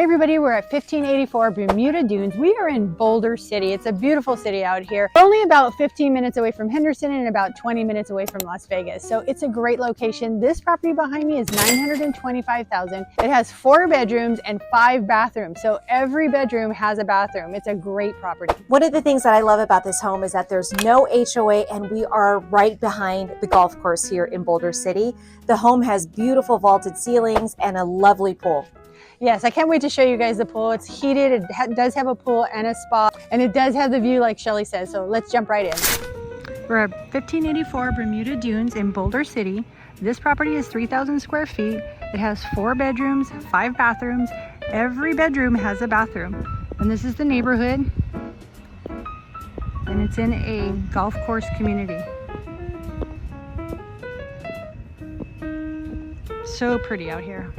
Hey everybody, we're at 1584 Bermuda Dunes. We are in Boulder City. It's a beautiful city out here. We're only about 15 minutes away from Henderson and about 20 minutes away from Las Vegas. So it's a great location. This property behind me is $925,000. It has 4 bedrooms and 5 bathrooms. So every bedroom has a bathroom. It's a great property. One of the things that I love about this home is that there's no HOA and we are right behind the golf course here in Boulder City. The home has beautiful vaulted ceilings and a lovely pool. Yes, I can't wait to show you guys the pool. It's heated, it does have a pool and a spa, and it does have the view like Shelly says, so let's jump right in. We're at 1584 Bermuda Dunes in Boulder City. This property is 3,000 square feet. It has 4 bedrooms, 5 bathrooms. Every bedroom has a bathroom. And this is the neighborhood. And it's in a golf course community. So pretty out here.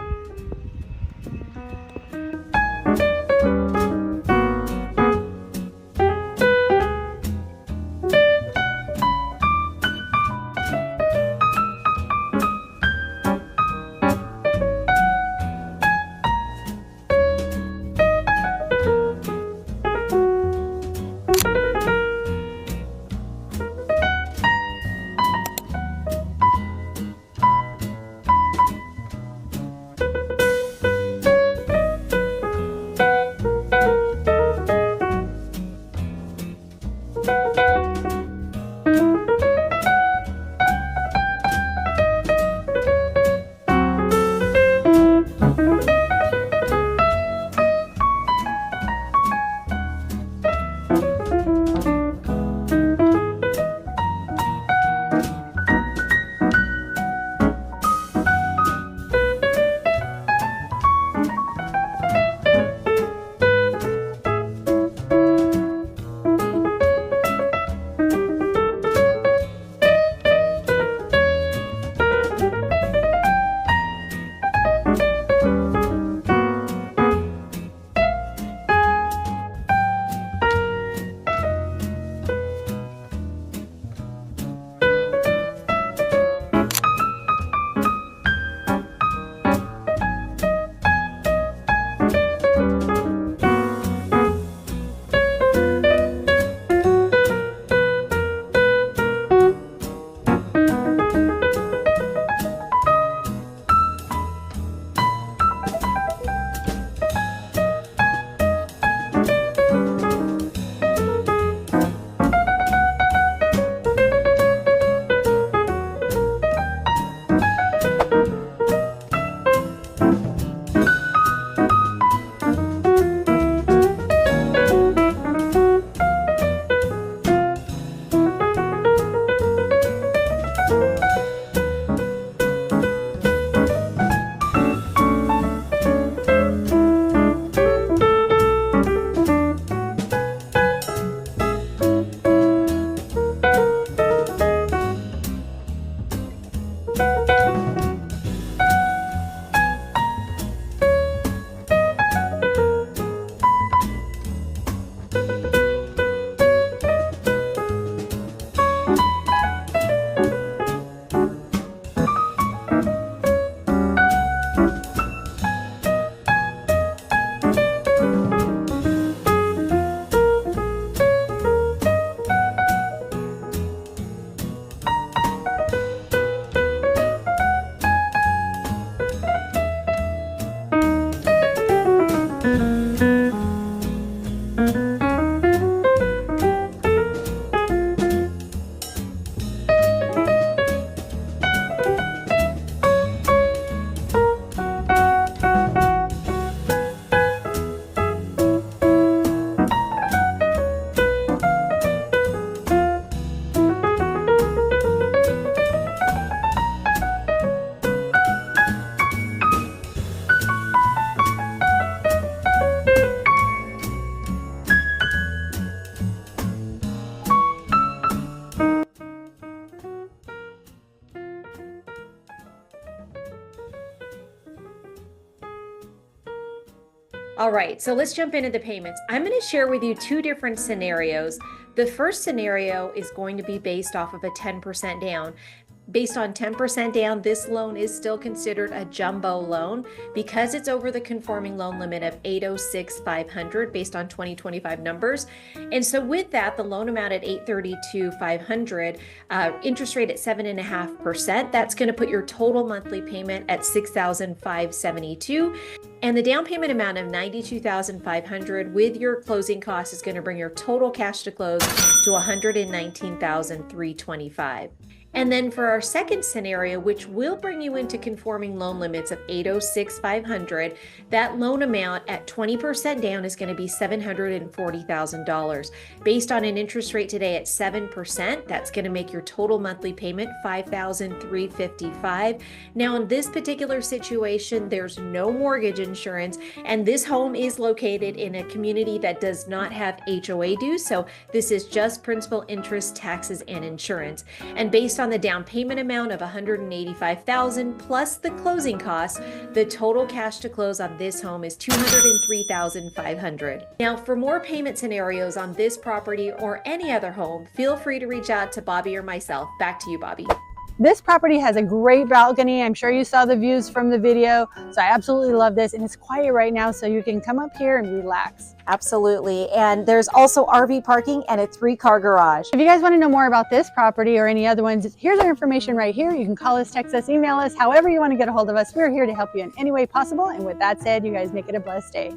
All right, so let's jump into the payments. I'm going to share with you 2 different scenarios. The first scenario is going to be based off of a 10% down. Based on 10% down, this loan is still considered a jumbo loan because it's over the conforming loan limit of $806,500 based on 2025 numbers. And so with that, the loan amount at $832,500, interest rate at 7.5%, that's going to put your total monthly payment at $6,572. And the down payment amount of $92,500 with your closing costs is going to bring your total cash to close to $119,325. And then for our second scenario, which will bring you into conforming loan limits of $806,500, that loan amount at 20% down is going to be $740,000. Based on an interest rate today at 7%, that's going to make your total monthly payment $5,355. Now in this particular situation, there's no mortgage insurance, and this home is located in a community that does not have HOA dues. So this is just principal, interest, taxes, and insurance. And based on the down payment amount of $185,000 plus the closing costs, the total cash to close on this home is $203,500. Now, for more payment scenarios on this property or any other home, feel free to reach out to Bobby or myself. Back to you, Bobby. This property has a great balcony. I'm sure you saw the views from the video. So I absolutely love this, and it's quiet right now, so you can come up here and relax. Absolutely. And there's also RV parking and a 3-car garage. If you guys want to know more about this property or any other ones, here's our information right here. You can call us, text us, email us, however you want to get a hold of us. We're here to help you in any way possible. And with that said, you guys make it a blessed day.